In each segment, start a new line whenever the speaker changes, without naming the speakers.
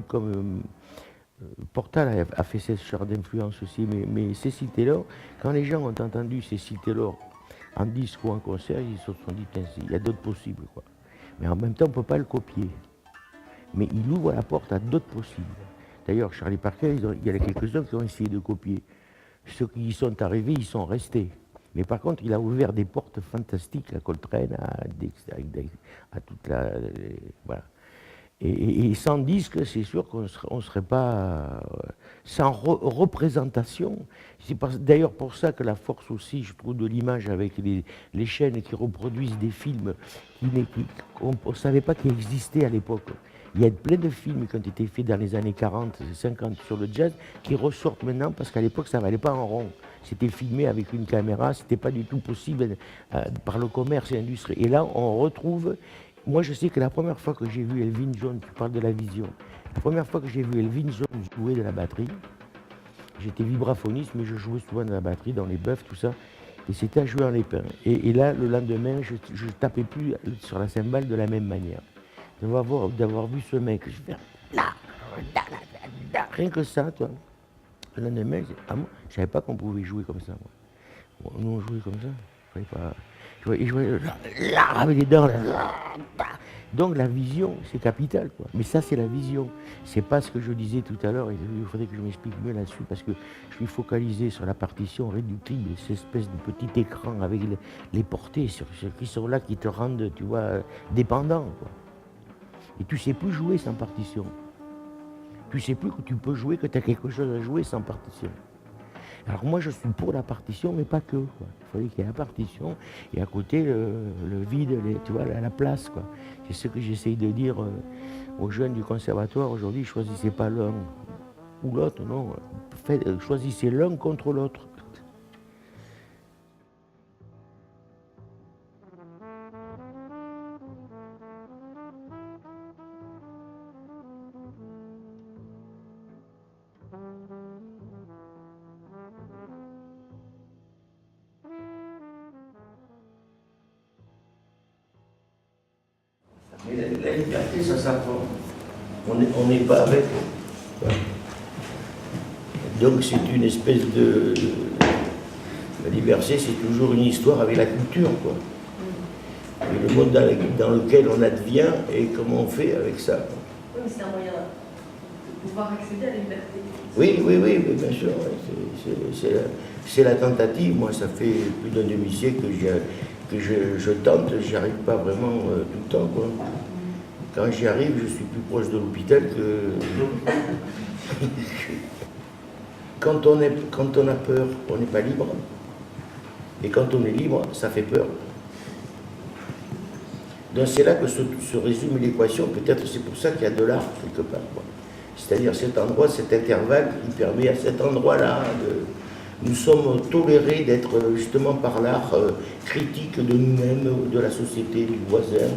type comme Portal a fait ce genre d'influence aussi, mais Cécile Taylor, quand les gens ont entendu Cécile Taylor en disque ou en concert, ils se sont dit, il y a d'autres possibles, quoi. Mais en même temps, on ne peut pas le copier. Mais il ouvre la porte à d'autres possibles. D'ailleurs, Charlie Parker, il y en a quelques-uns qui ont essayé de copier. Ceux qui y sont arrivés, ils sont restés. Mais par contre, il a ouvert des portes fantastiques à Coltrane, à toute la... voilà. Et sans disque, c'est sûr qu'on ne serait pas sans représentation. C'est d'ailleurs pour ça que la force aussi, je trouve, de l'image avec les chaînes qui reproduisent des films qu'on ne savait pas qu'ils existaient à l'époque. Il y a plein de films qui ont été faits dans les années 40, 50 sur le jazz qui ressortent maintenant parce qu'à l'époque ça ne valait pas en rond. C'était filmé avec une caméra, c'était pas du tout possible par le commerce et l'industrie. Et là, on retrouve. Moi, je sais que la première fois que j'ai vu Elvin Jones, tu parles de la vision, la première fois que j'ai vu Elvin Jones jouer de la batterie, j'étais vibraphoniste, mais je jouais souvent de la batterie dans les bœufs, tout ça, et c'était à jouer en épin. Et là, le lendemain, je tapais plus sur la cymbale de la même manière. D'avoir vu ce mec, je fais rien que ça, toi. Le lendemain, je ne savais pas qu'on pouvait jouer comme ça, moi. Nous, on jouait comme ça, je ne savais pas. Je voyais avec les dents. Donc la vision, c'est capital, quoi. Mais ça, c'est la vision. C'est pas ce que je disais tout à l'heure. Il faudrait que je m'explique mieux là-dessus parce que je suis focalisé sur la partition réductible, cette espèce de petit écran avec les portées qui sont là, qui te rendent, tu vois, dépendant, quoi. Et tu sais plus jouer sans partition. Tu sais plus que tu peux jouer, que tu as quelque chose à jouer sans partition. Alors moi je suis pour la partition, mais pas que, quoi. Il fallait qu'il y ait la partition et à côté le vide, tu vois, la place, quoi. C'est ce que j'essaye de dire aux jeunes du conservatoire aujourd'hui. Choisissez pas l'un ou l'autre, non. Choisissez l'un contre l'autre. Mais la liberté, ça s'apprend. On n'est pas avec. Donc c'est une espèce de... La liberté, c'est toujours une histoire avec la culture, quoi. Et le monde dans lequel on advient et comment on fait avec ça.
Oui, mais c'est un moyen de pouvoir accéder à la liberté.
Oui, bien sûr. C'est la tentative. Moi, ça fait plus d'un demi-siècle que je tente, j'y arrive pas vraiment tout le temps, quoi. Quand j'y arrive, je suis plus proche de l'hôpital que... Quand on a peur, on n'est pas libre. Et quand on est libre, ça fait peur. Donc c'est là que se résume l'équation. Peut-être c'est pour ça qu'il y a de l'art quelque part, quoi. C'est-à-dire cet endroit, cet intervalle qui permet à cet endroit-là de... Nous sommes tolérés d'être justement par l'art critique de nous-mêmes, de la société, du voisin.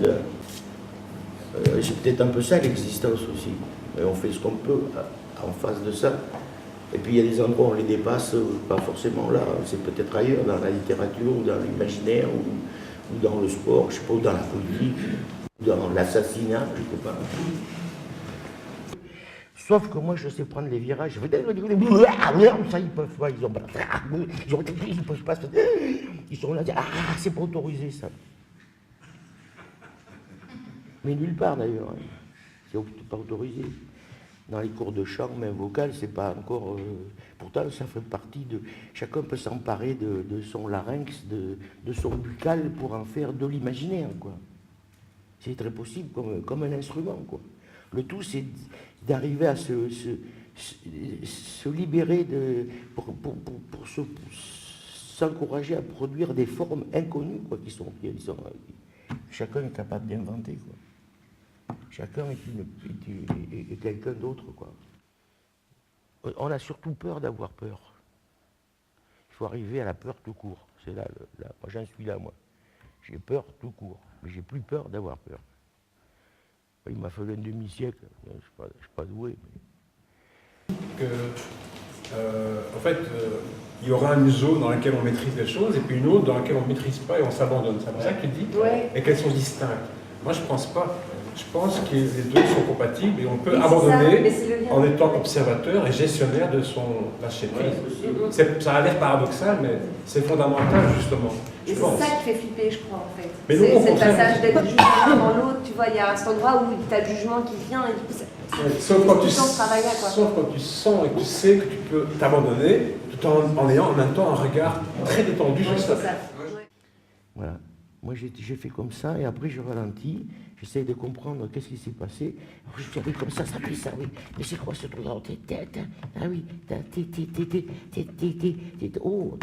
C'est peut-être un peu ça l'existence aussi. Et on fait ce qu'on peut en face de ça. Et puis il y a des endroits où on les dépasse, pas forcément là. C'est peut-être ailleurs, dans la littérature, ou dans l'imaginaire, ou dans le sport, je sais pas, ou dans la politique, ou dans l'assassinat, je sais pas. Sauf que moi, je sais prendre les virages. Ça, ils peuvent pas. Ils peuvent pas. Ils sont là, c'est pas autorisé, ça. Mais nulle part, d'ailleurs. Hein. C'est pas autorisé. Dans les cours de chant, main vocale, c'est pas encore... pourtant, ça fait partie de... Chacun peut s'emparer de son larynx, de son buccal pour en faire de l'imaginaire, quoi. C'est très possible, comme un instrument, quoi. Le tout, c'est d'arriver à se libérer pour s'encourager à produire des formes inconnues, quoi, chacun est capable d'inventer, quoi. Chacun est quelqu'un d'autre, quoi. On a surtout peur d'avoir peur. Il faut arriver à la peur tout court. C'est là, moi j'en suis là, moi. J'ai peur tout court, mais j'ai plus peur d'avoir peur. Il m'a fallu un demi-siècle, je ne suis pas doué. Mais...
En fait, il y aura une zone dans laquelle on maîtrise les choses et puis une autre dans laquelle on ne maîtrise pas et on s'abandonne. C'est pour ça que tu dis,
ouais.
Et qu'elles sont distinctes. Moi, je ne pense pas. Je pense que les deux sont compatibles et on peut
Oui, c'est
abandonner
ça, mais c'est le lien.
en étant observateur et gestionnaire de son lâcher-prise. Ça a l'air paradoxal, mais c'est fondamental justement.
Et
Je pense.
c'est ça qui fait flipper, je crois, en fait.
Mais nous, au
C'est le
contraire-
passage d'être juste l'un dans l'autre, tu vois, il y a cet endroit où tu as le jugement qui vient et du coup,
Sauf quand,
tout le temps ce travail-là, quoi.
sauf quand tu sens et que tu sais que tu peux t'abandonner tout en ayant en même temps un regard très détendu sur
Ouais,
ça.
c'est ça. Ouais.
Voilà. Moi, j'ai fait comme ça, et après, je ralentis, j'essaie de comprendre qu'est-ce qui s'est passé. Alors, je fais, oui, comme ça fait ça, oui. Mais c'est quoi ce truc-là? Ah oui, oh,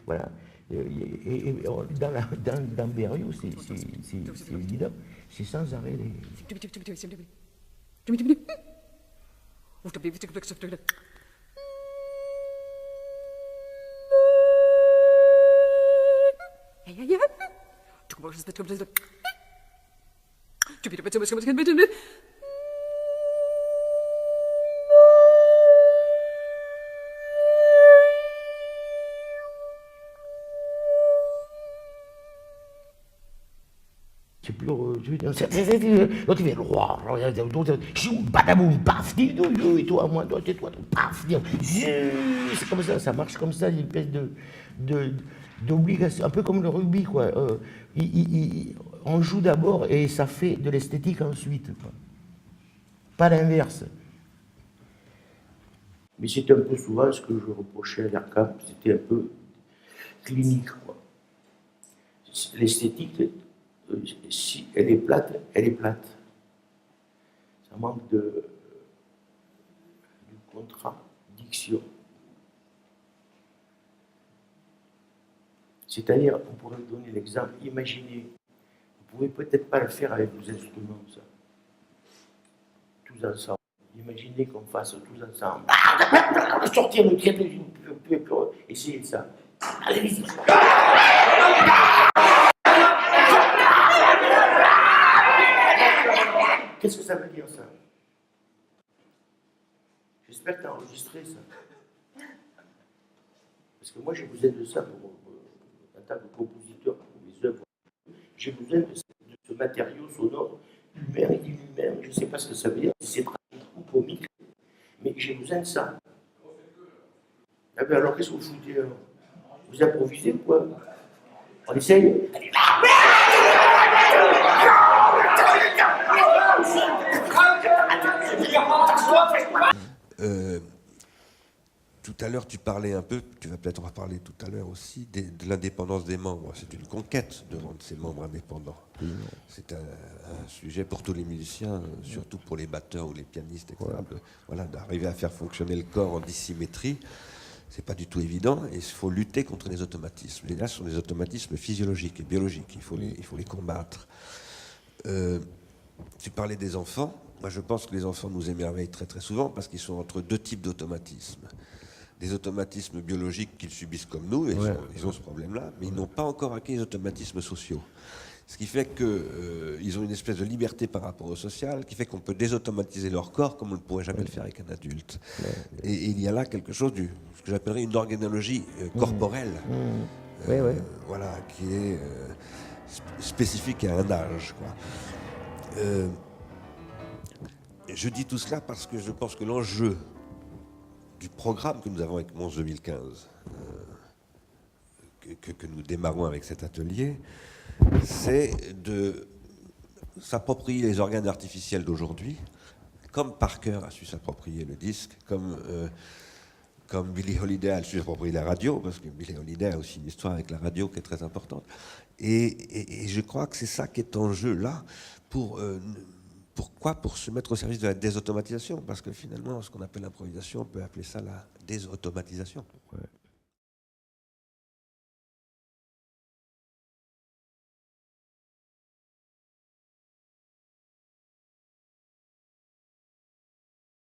voilà. Et dans Berrios, c'est évident, c'est sans arrêt. C'est plus. L'autre il fait roi, badaboum, paf, dis, et toi, moi, toi, tais-toi, paf, c'est comme ça marche comme ça, une espèce d'obligation, un peu comme le rugby, quoi. On joue d'abord et ça fait de l'esthétique ensuite, quoi. Pas l'inverse. Mais c'était un peu souvent ce que je reprochais à l'ERCAP, c'était un peu clinique, quoi. L'esthétique, si elle est plate, elle est plate. Ça manque de contradiction. C'est-à-dire, on pourrait donner l'exemple, imaginez, vous ne pouvez peut-être pas le faire avec vos instruments, ça. Tous ensemble. Imaginez qu'on fasse tous ensemble. Sortir le trait, essayez ça. Allez-y. Qu'est-ce que ça veut dire, ça? J'espère que tu as enregistré ça. Parce que moi, j'ai besoin de ça pour, en tant que compositeur, pour mes œuvres. J'ai besoin de ce matériau sonore humain et inhumain. Je ne sais pas ce que ça veut dire, si c'est pratique ou comique, mais j'ai besoin de ça. Ah ben alors, qu'est-ce que vous foutez alors? Vous improvisez ou quoi? On essaye?
Tout à l'heure, tu parlais un peu, tu vas peut-être en reparler tout à l'heure aussi, de l'indépendance des membres. C'est une conquête de rendre ces membres indépendants. C'est un sujet pour tous les musiciens, surtout pour les batteurs ou les pianistes, etc. Voilà, d'arriver à faire fonctionner le corps en dissymétrie, c'est pas du tout évident, et il faut lutter contre les automatismes. Là, ce sont des automatismes physiologiques et biologiques, il faut les combattre. Tu parlais des enfants. Moi, je pense que les enfants nous émerveillent très très souvent parce qu'ils sont entre deux types d'automatismes. Des automatismes biologiques qu'ils subissent comme nous, et ils ont ce problème-là, mais ils n'ont pas encore acquis les automatismes sociaux. Ce qui fait qu'ils ont une espèce de liberté par rapport au social, qui fait qu'on peut désautomatiser leur corps comme on ne pourrait jamais le faire avec un adulte. Et il y a là quelque chose ce que j'appellerais une organologie corporelle, voilà, qui est spécifique à un âge, quoi. Je dis tout cela parce que je pense que l'enjeu du programme que nous avons avec Mons 2015, que nous démarrons avec cet atelier, c'est de s'approprier les organes artificiels d'aujourd'hui, comme Parker a su s'approprier le disque, comme Billie Holiday a su s'approprier la radio, parce que Billie Holiday a aussi une histoire avec la radio qui est très importante. Et je crois que c'est ça qui est en jeu là, pourquoi? Pour se mettre au service de la désautomatisation, parce que finalement, ce qu'on appelle l'improvisation, on peut appeler ça la désautomatisation.
Ouais.